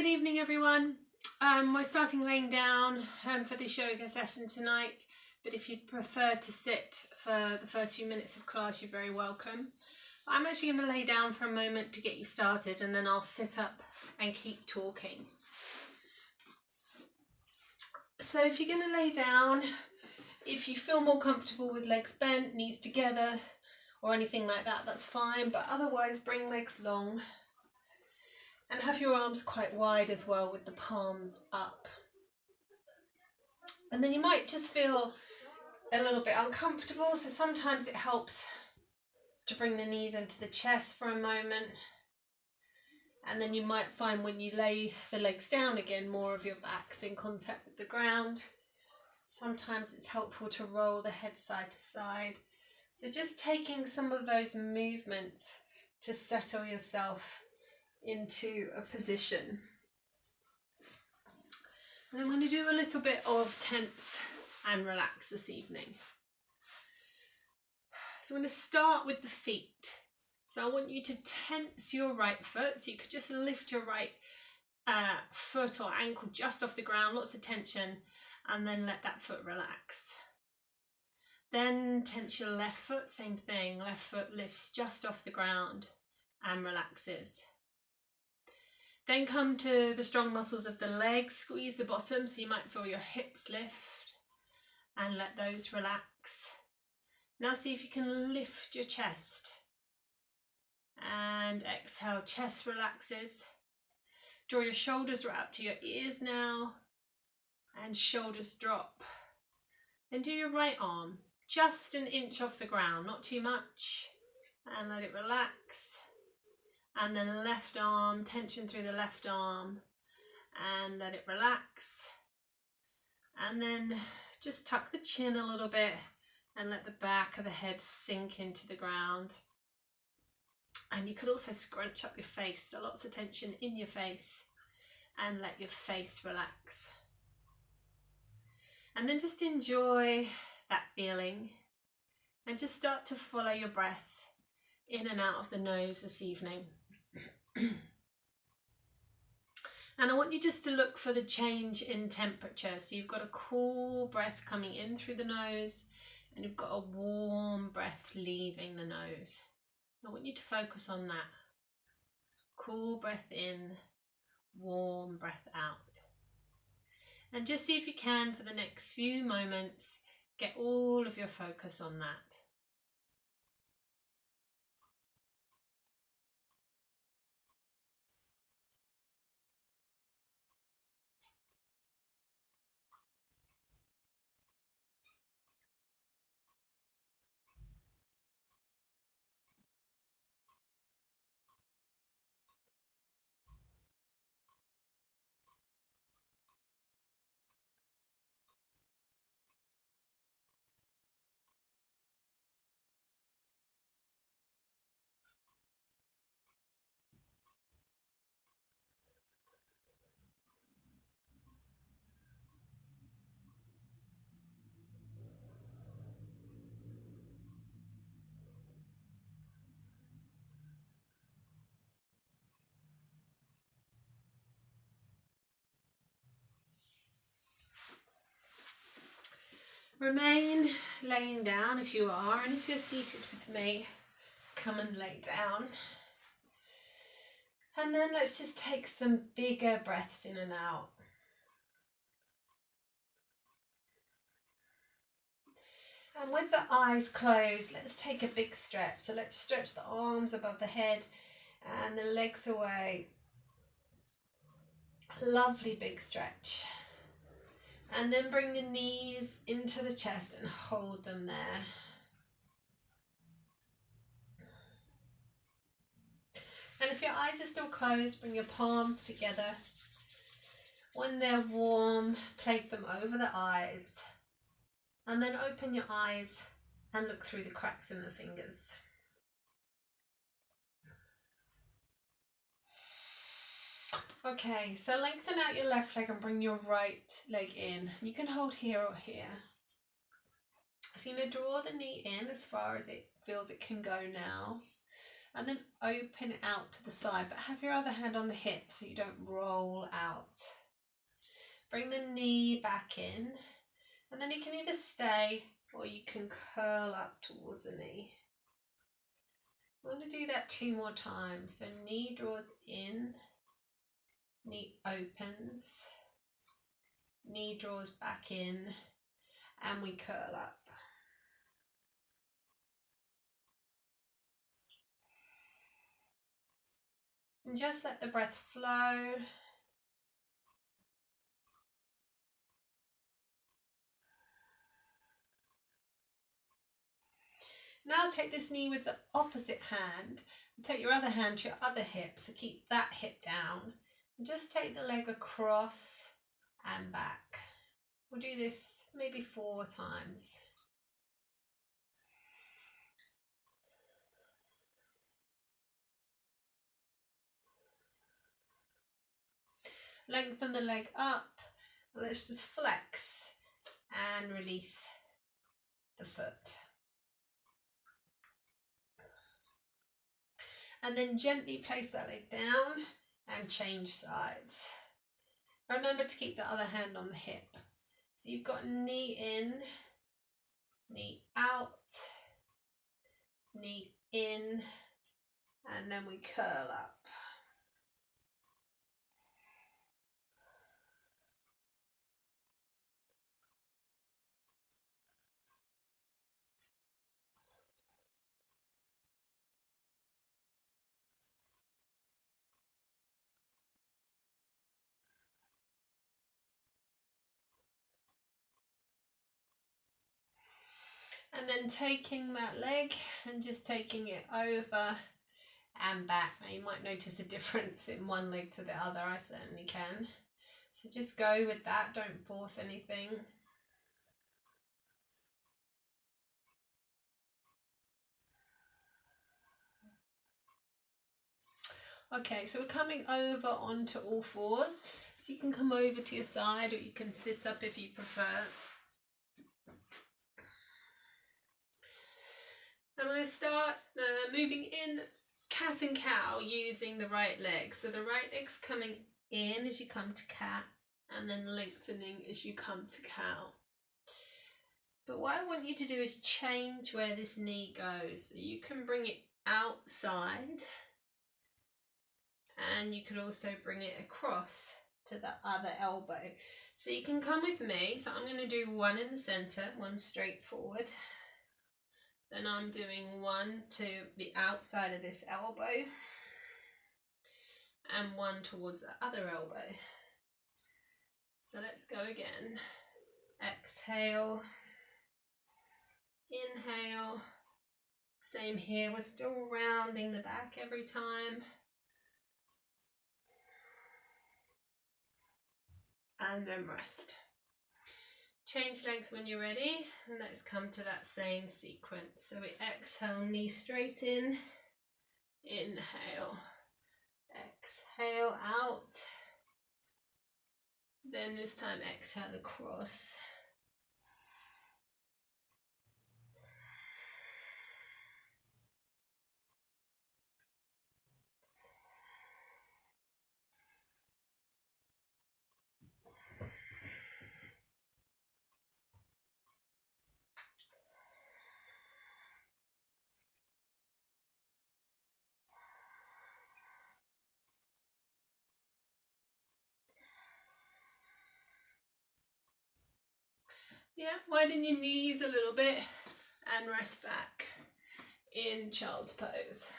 Good evening, everyone. We're starting laying down for this yoga session tonight, but if you'd prefer to sit for the first few minutes of class, you're very welcome. I'm actually going to lay down for a moment to get you started, and then I'll sit up and keep talking. So if you're going to lay down, if you feel more comfortable with legs bent, knees together, or anything like that, that's fine, but otherwise bring legs long. And have your arms quite wide as well with the palms up. And then you might just feel a little bit uncomfortable, so sometimes it helps to bring the knees into the chest for a moment. And then you might find when you lay the legs down again, more of your back's in contact with the ground. Sometimes it's helpful to roll the head side to side. So just taking some of those movements to settle yourself into a position. And I'm going to do a little bit of tense and relax this evening. So I'm going to start with the feet. So I want you to tense your right foot. So you could just lift your right foot or ankle just off the ground, lots of tension, and then let that foot relax. Then tense your left foot, same thing. Left foot lifts just off the ground and relaxes. Then come to the strong muscles of the legs, squeeze the bottom so you might feel your hips lift and let those relax. Now see if you can lift your chest and exhale, chest relaxes. Draw your shoulders right up to your ears now and shoulders drop. Then do your right arm, just an inch off the ground, not too much, and let it relax. And then left arm, tension through the left arm, and let it relax. And then just tuck the chin a little bit and let the back of the head sink into the ground. And you could also scrunch up your face, so lots of tension in your face, and let your face relax. And then just enjoy that feeling and just start to follow your breath in and out of the nose this evening. And I want you just to look for the change in temperature. So you've got a cool breath coming in through the nose and you've got a warm breath leaving the nose. I want you to focus on that. Cool breath in, warm breath out. And just see if you can, for the next few moments, get all of your focus on that. Remain laying down if you are, and if you're seated with me, come and lay down. And then let's just take some bigger breaths in and out. And with the eyes closed, let's take a big stretch. So let's stretch the arms above the head and the legs away. Lovely big stretch. And then bring the knees into the chest and hold them there. And if your eyes are still closed, bring your palms together. When they're warm, place them over the eyes. And then open your eyes and look through the cracks in the fingers. Okay, so lengthen out your left leg and bring your right leg in. You can hold here or here. So you're going to draw the knee in as far as it feels it can go now. and then open it out to the side, but have your other hand on the hip so you don't roll out. Bring the knee back in, and then you can either stay or you can curl up towards the knee. I want to do that 2 more times. So knee draws in, knee opens, knee draws back in, and we curl up. And just let the breath flow. Now take this knee with the opposite hand and take your other hand to your other hip, so keep that hip down. And just take the leg across and back. We'll do this maybe 4 times. Lengthen the leg up. Let's just flex and release the foot. And then gently place that leg down and change sides. Remember to keep the other hand on the hip. So you've got knee in, knee out, knee in, and then we curl up. And then taking that leg and just taking it over and back. Now you might notice a difference in one leg to the other, I certainly can. So just go with that, don't force anything. Okay, so we're coming over onto all fours. So you can come over to your side or you can sit up if you prefer. I'm going to start moving in cat and cow using the right leg. So the right leg's coming in as you come to cat and then lengthening as you come to cow. But what I want you to do is change where this knee goes. So you can bring it outside and you can also bring it across to the other elbow. So you can come with me. So I'm going to do 1 in the center, 1 straight forward. Then I'm doing 1 to the outside of this elbow and 1 towards the other elbow. So let's go again. Exhale, inhale. Same here, we're still rounding the back every time. And then rest. Change legs when you're ready, and let's come to that same sequence. So we exhale, knee straight in, inhale, exhale out, then this time exhale across. Yeah, widen your knees a little bit and rest back in child's pose.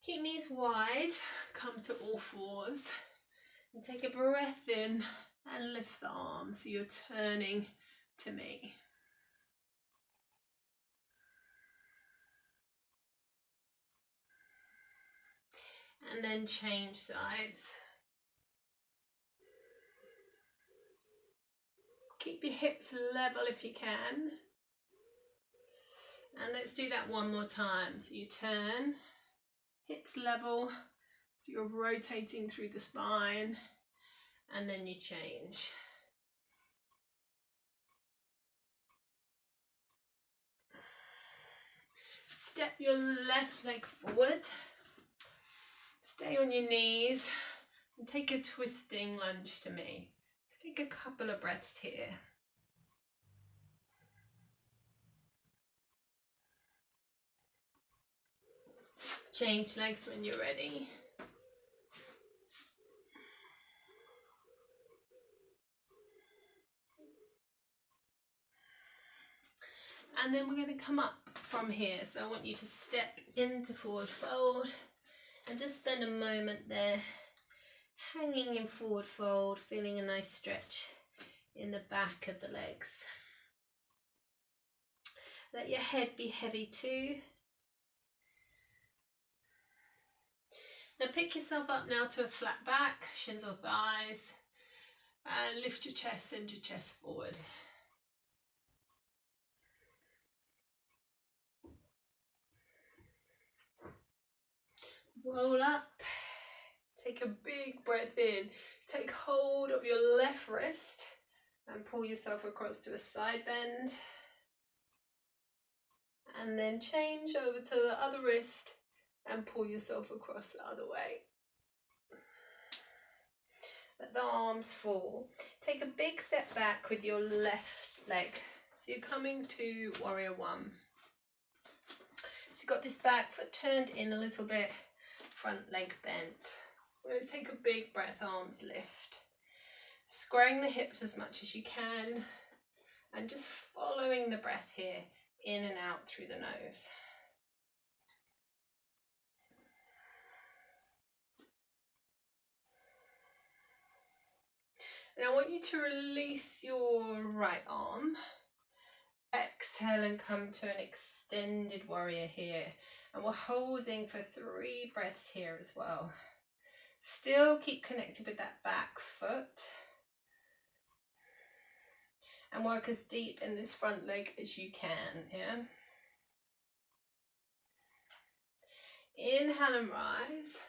Keep knees wide, come to all fours and take a breath in and lift the arms so you're turning to me. And then change sides. Keep your hips level if you can. And let's do that 1 more time. So you turn hips level, so you're rotating through the spine, and then you change. Step your left leg forward, stay on your knees, and take a twisting lunge to me. Let's take a couple of breaths here. Change legs when you're ready. And then we're going to come up from here. So I want you to step into forward fold and just spend a moment there hanging in forward fold, feeling a nice stretch in the back of the legs. Let your head be heavy too. Now pick yourself up now to a flat back, shins or thighs, and lift your chest, send your chest forward. Roll up, take a big breath in, take hold of your left wrist and pull yourself across to a side bend, and then change over to the other wrist and pull yourself across the other way. Let the arms fall. Take a big step back with your left leg. So you're coming to warrior one. So you've got this back foot turned in a little bit, front leg bent. We're going to take a big breath, arms lift. Squaring the hips as much as you can and just following the breath here, in and out through the nose. And I want you to release your right arm. Exhale and come to an extended warrior here. And we're holding for 3 breaths here as well. Still keep connected with that back foot. And work as deep in this front leg as you can, yeah? Inhale and rise.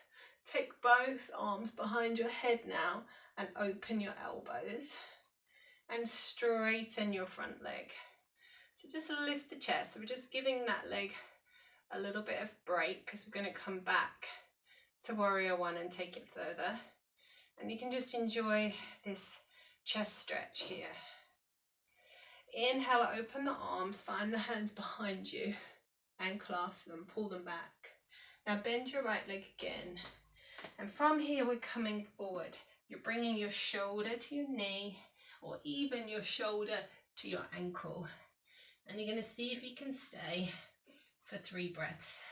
Take both arms behind your head now and open your elbows. And straighten your front leg. So just lift the chest. So we're just giving that leg a little bit of break because we're going to come back to warrior one and take it further. And you can just enjoy this chest stretch here. Inhale, open the arms, find the hands behind you and clasp them, pull them back. Now bend your right leg again. And from here we're coming forward. You're bringing your shoulder to your knee or even your shoulder to your ankle. And you're going to see if you can stay for 3 breaths.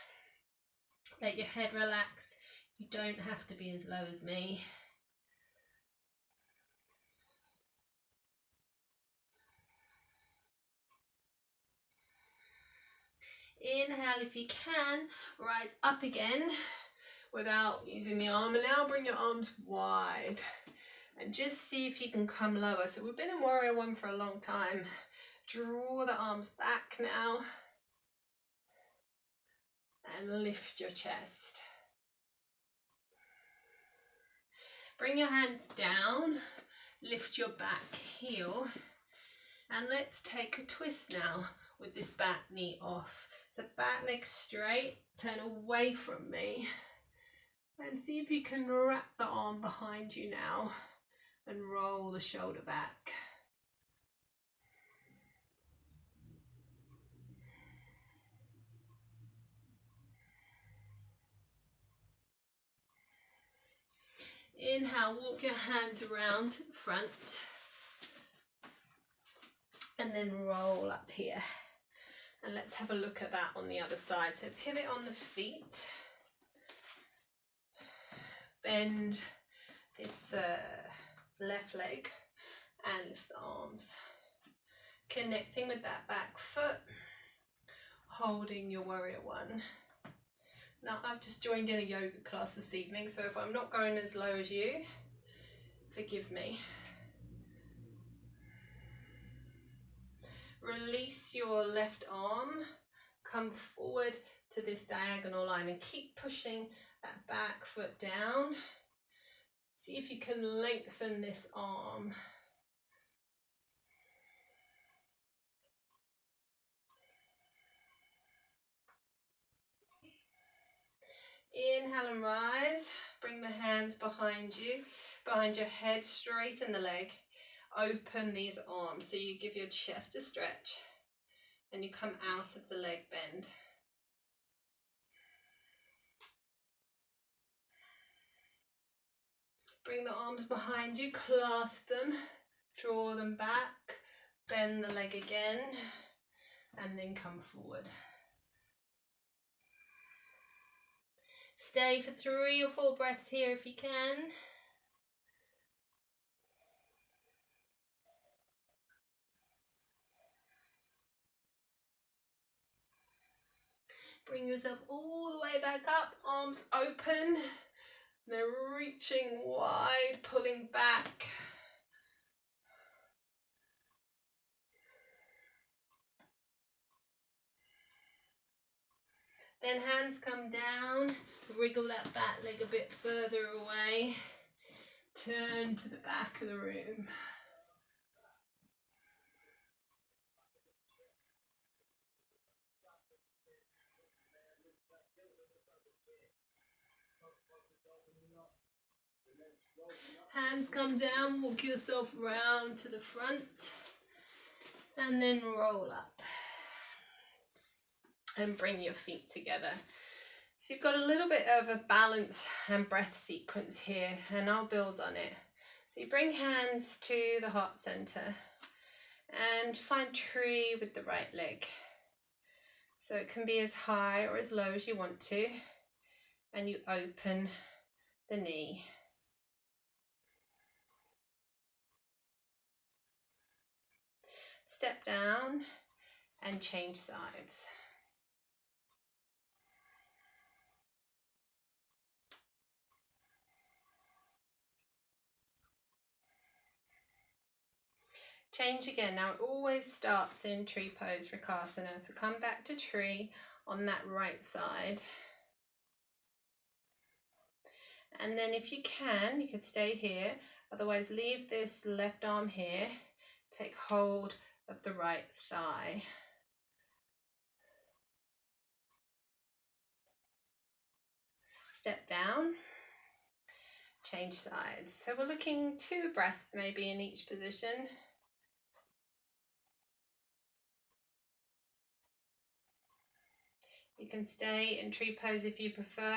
Let your head relax. You don't have to be as low as me. Inhale if you can, rise up again without using the arm. And now bring your arms wide and just see if you can come lower. So we've been in warrior one for a long time. Draw the arms back now and lift your chest. Bring your hands down, lift your back heel, and let's take a twist now with this back knee off. So back leg straight, turn away from me, and see if you can wrap the arm behind you now and roll the shoulder back. Inhale, walk your hands around to the front and then roll up here. And let's have a look at that on the other side. So pivot on the feet, bend this left leg and lift the arms. Connecting with that back foot, holding your warrior one. Now I've just joined in a yoga class this evening, so if I'm not going as low as you, forgive me. Release your left arm, come forward to this diagonal line and keep pushing that back foot down. See if you can lengthen this arm. Inhale and rise. Bring the hands behind you, behind your head, straighten the leg. Open these arms so you give your chest a stretch and you come out of the leg bend. Bring the arms behind you, clasp them, draw them back, bend the leg again, and then come forward. Stay for 3 or 4 breaths here if you can. Bring yourself all the way back up, arms open. They're reaching wide, pulling back. Then hands come down, wriggle that back leg a bit further away. Turn to the back of the room. Hands come down, walk yourself round to the front and then roll up and bring your feet together. So you've got a little bit of a balance and breath sequence here and I'll build on it. So you bring hands to the heart center and find tree with the right leg. So it can be as high or as low as you want to, and you open the knee. Step down and change sides. Change again. Now it always starts in tree pose, Vrikasana. So come back to tree on that right side. And then if you can, you could stay here. Otherwise leave this left arm here. Take hold of the right thigh. Step down. Change sides. So we're looking 2 breaths maybe in each position. You can stay in tree pose if you prefer.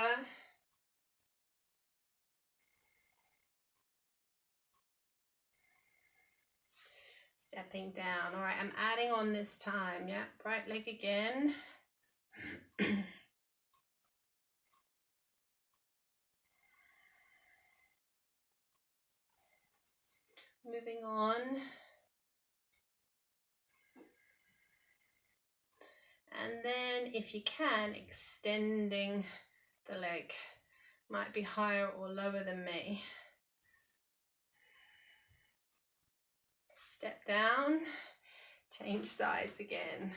Stepping down. All right, I'm adding on this time. Yeah, right leg again. Moving on. And then if you can, extending the leg. Might be higher or lower than me. Step down, change sides again.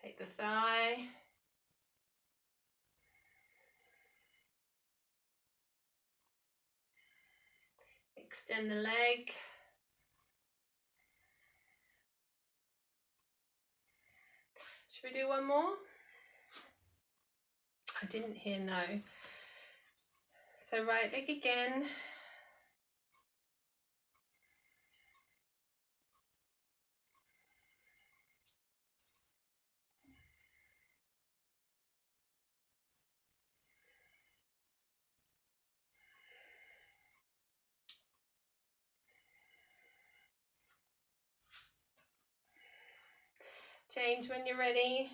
Take the thigh. Extend the leg. Should we do one more? I didn't hear no. So right leg again. Change when you're ready.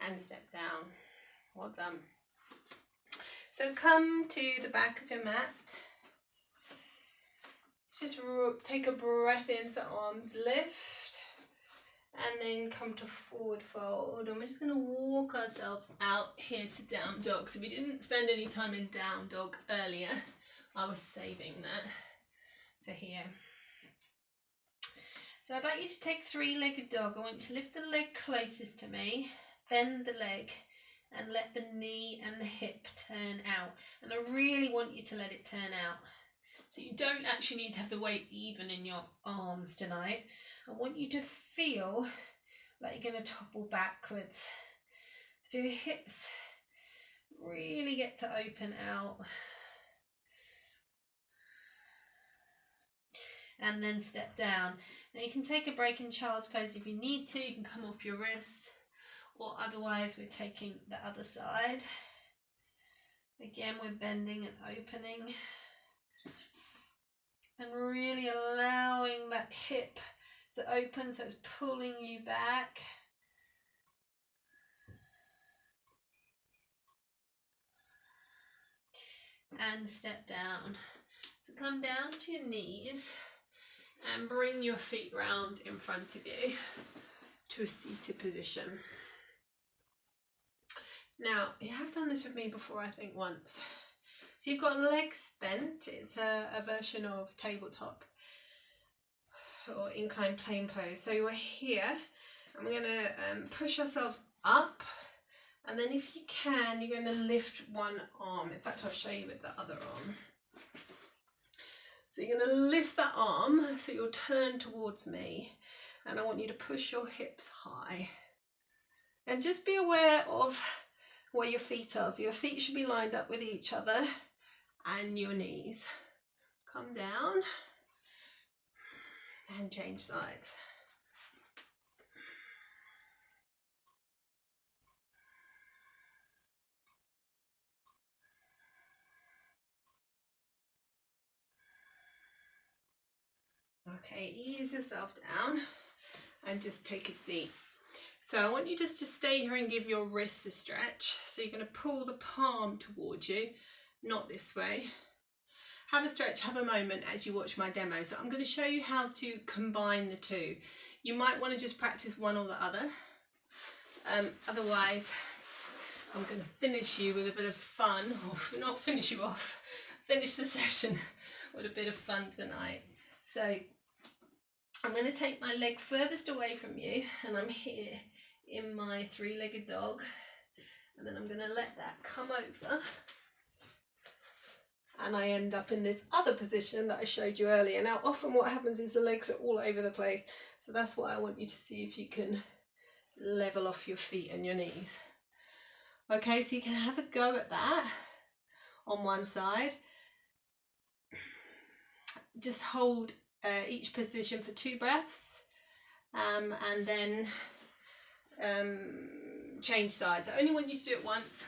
And step down. Well done. So come to the back of your mat. Just take a breath in, so arms lift, and then come to forward fold. And we're just going to walk ourselves out here to down dog. So we didn't spend any time in down dog earlier. I was saving that for here. So I'd like you to take three-legged dog. I want you to lift the leg closest to me, bend the leg, and let the knee and the hip turn out. And I really want you to let it turn out. So you don't actually need to have the weight even in your arms tonight. I want you to feel like you're going to topple backwards. So your hips really get to open out. And then step down. Now you can take a break in child's pose if you need to. You can come off your wrists, or otherwise we're taking the other side. Again, we're bending and opening, and really allowing that hip to open, so it's pulling you back. And step down. So come down to your knees and bring your feet round in front of you to a seated position. Now, you have done this with me before, I think once. So you've got legs bent. It's a version of tabletop or inclined plane pose. So we're here and we're going to push ourselves up, and then if you can, you're going to lift one arm. In fact, I'll show you with the other arm. So you're going to lift that arm so you'll turn towards me, and I want you to push your hips high. And just be aware of where your feet are. So your feet should be lined up with each other and your knees. Come down and change sides. Okay, ease yourself down and just take a seat. So I want you just to stay here and give your wrists a stretch. So you're going to pull the palm towards you, not this way. Have a stretch, have a moment as you watch my demo. So I'm going to show you how to combine the two. You might want to just practice one or the other. Otherwise, I'm going to finish you with a bit of fun, or not finish you off, finish the session with a bit of fun tonight. So I'm going to take my leg furthest away from you, and I'm here in my three-legged dog, and then I'm going to let that come over, and I end up in this other position that I showed you earlier. Now often what happens is the legs are all over the place, so that's why I want you to see if you can level off your feet and your knees. Okay, so you can have a go at that on one side. Just hold each position for 2 breaths, and then change sides. I only want you to do it once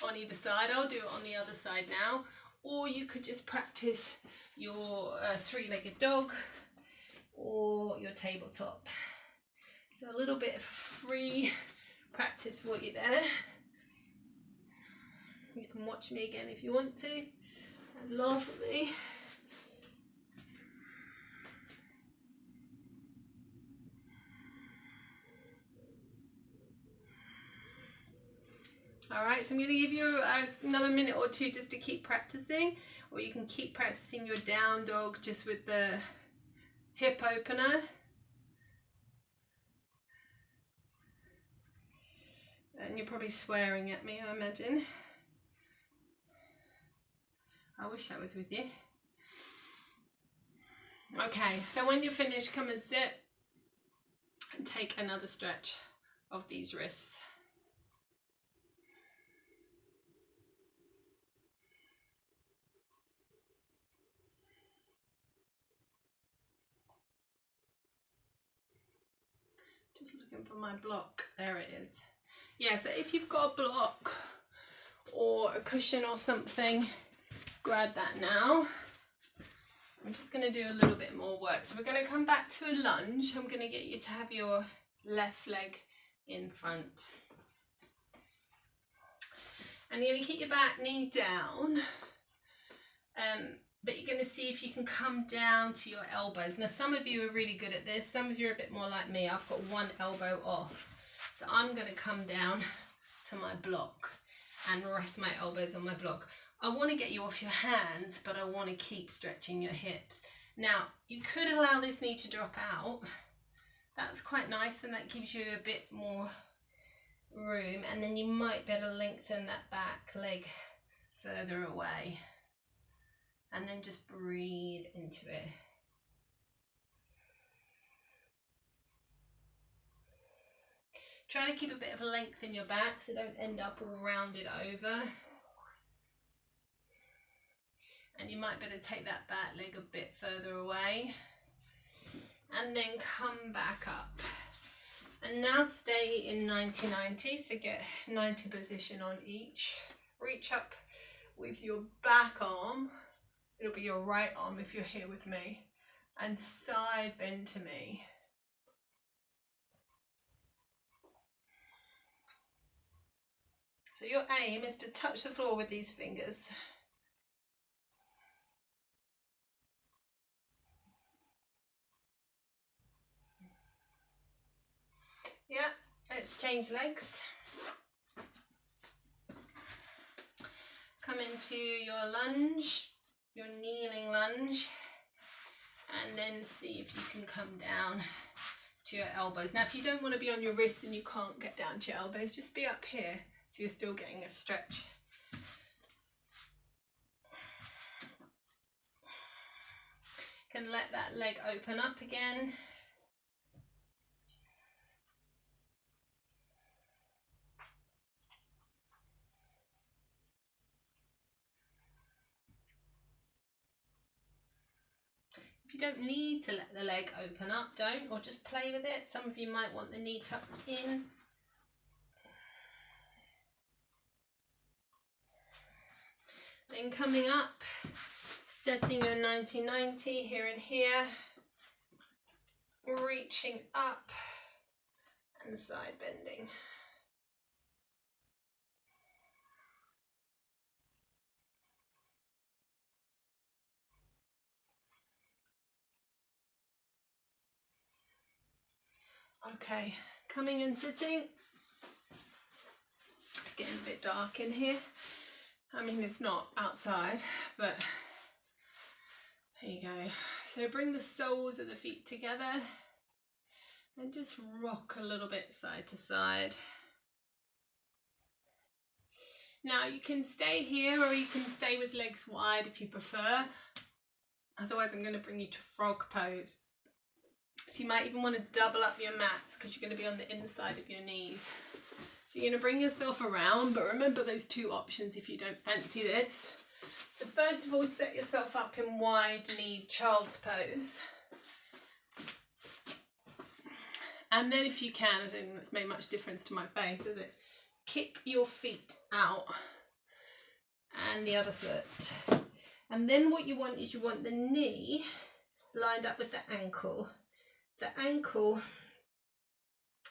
on either side. I'll do it on the other side now, or you could just practice your three-legged dog or your tabletop. So a little bit of free practice for you there. You can watch me again if you want to and laugh at me. Alright, so I'm going to give you another minute or two just to keep practicing, or you can keep practicing your down dog just with the hip opener. And you're probably swearing at me, I imagine. I wish I was with you. Okay, so when you're finished, come and sit and take another stretch of these wrists. Just looking for my block. There it is. Yeah, so if you've got a block or a cushion or something, grab that now. I'm just going to do a little bit more work. So we're going to come back to a lunge. I'm going to get you to have your left leg in front. And you're going to keep your back knee down, but you're going to see if you can come down to your elbows. Now some of you are really good at this, some of you are a bit more like me. I've got one elbow off, so I'm going to come down to my block and rest my elbows on my block. I want to get you off your hands, but I want to keep stretching your hips. Now you could allow this knee to drop out. That's quite nice, and that gives you a bit more room, and then you might better lengthen that back leg further away, and then just breathe into it. Try to keep a bit of a length in your back so don't end up all rounded over, and you might better take that back leg a bit further away and then come back up. And now stay in 90-90, so get 90 position on each. Reach up with your back arm, it'll be your right arm if you're here with me, and side bend to me. So your aim is to touch the floor with these fingers. Yeah, let's change legs. Come into your lunge, your kneeling lunge, and then see if you can come down to your elbows. Now if you don't want to be on your wrists and you can't get down to your elbows, just be up here so you're still getting a stretch. Can let that leg open up again. If you don't need to let the leg open up, don't, or just play with it. Some of you might want the knee tucked in. Then coming up, setting your 90-90 here and here, reaching up and side bending. Okay, coming and sitting. It's getting a bit dark in here. I mean, it's not outside, but there you go. So bring the soles of the feet together and just rock a little bit side to side. Now you can stay here or you can stay with legs wide if you prefer. Otherwise I'm going to bring you to frog pose. So you might even want to double up your mats because you're going to be on the inside of your knees. So you're going to bring yourself around, but remember those two options if you don't fancy this. So first of all, set yourself up in wide knee child's pose. And then if you can, I don't think that's made much difference to my face, is it? Kick your feet out and the other foot. And then what you want is you want the knee lined up with the ankle.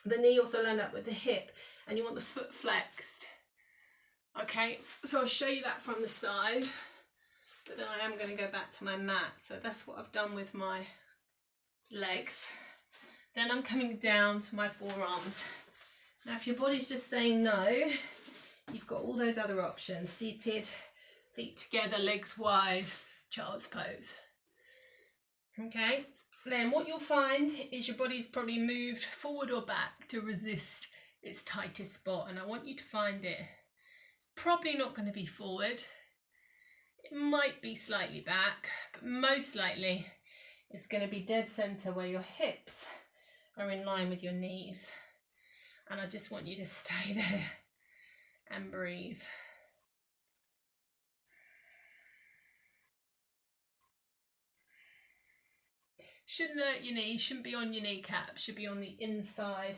The knee also lined up with the hip, and you want the foot flexed. Okay, so I'll show you that from the side, but then I am going to go back to my mat. So that's what I've done with my legs. Then I'm coming down to my forearms. Now if your body's just saying no, you've got all those other options. Seated, feet together, legs wide, child's pose. Okay, then what you'll find is your body's probably moved forward or back to resist its tightest spot, and I want you to find it. Probably not going to be forward. It might be slightly back, but most likely it's going to be dead center where your hips are in line with your knees. And I just want you to stay there and breathe. Shouldn't hurt your knees, shouldn't be on your kneecap, should be on the inside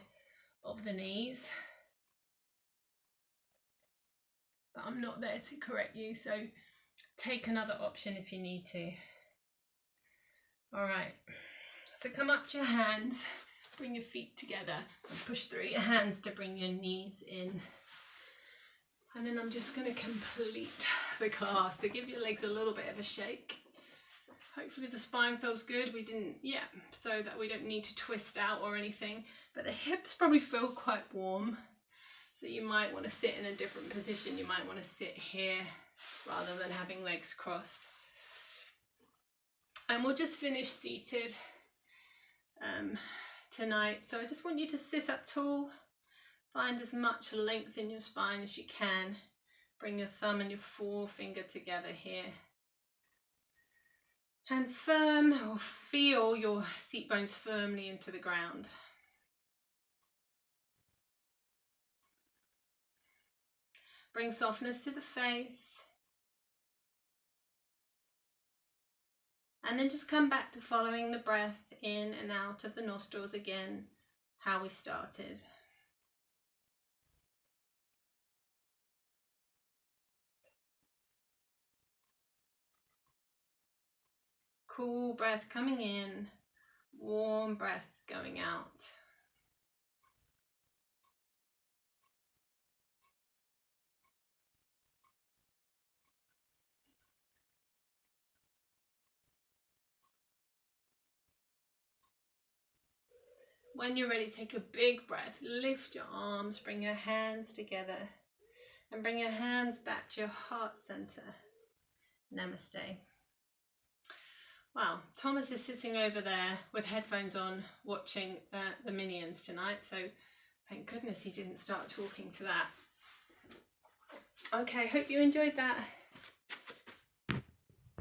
of the knees. But I'm not there to correct you, so take another option if you need to. Alright, so come up to your hands, bring your feet together and push through your hands to bring your knees in. And then I'm just going to complete the class. So give your legs a little bit of a shake. Hopefully the spine feels good. We didn't, so that we don't need to twist out or anything. But the hips probably feel quite warm. So you might want to sit in a different position. You might want to sit here rather than having legs crossed. And we'll just finish seated tonight. So I just want you to sit up tall. Find as much length in your spine as you can. Bring your thumb and your forefinger together here. And firm, or feel your seat bones firmly into the ground. Bring softness to the face. And then just come back to following the breath in and out of the nostrils again, how we started. Cool breath coming in, warm breath going out. When you're ready, take a big breath, lift your arms, bring your hands together and bring your hands back to your heart center. Namaste. Wow, Thomas is sitting over there with headphones on watching the Minions tonight, so thank goodness he didn't start talking to that. Okay, hope you enjoyed that.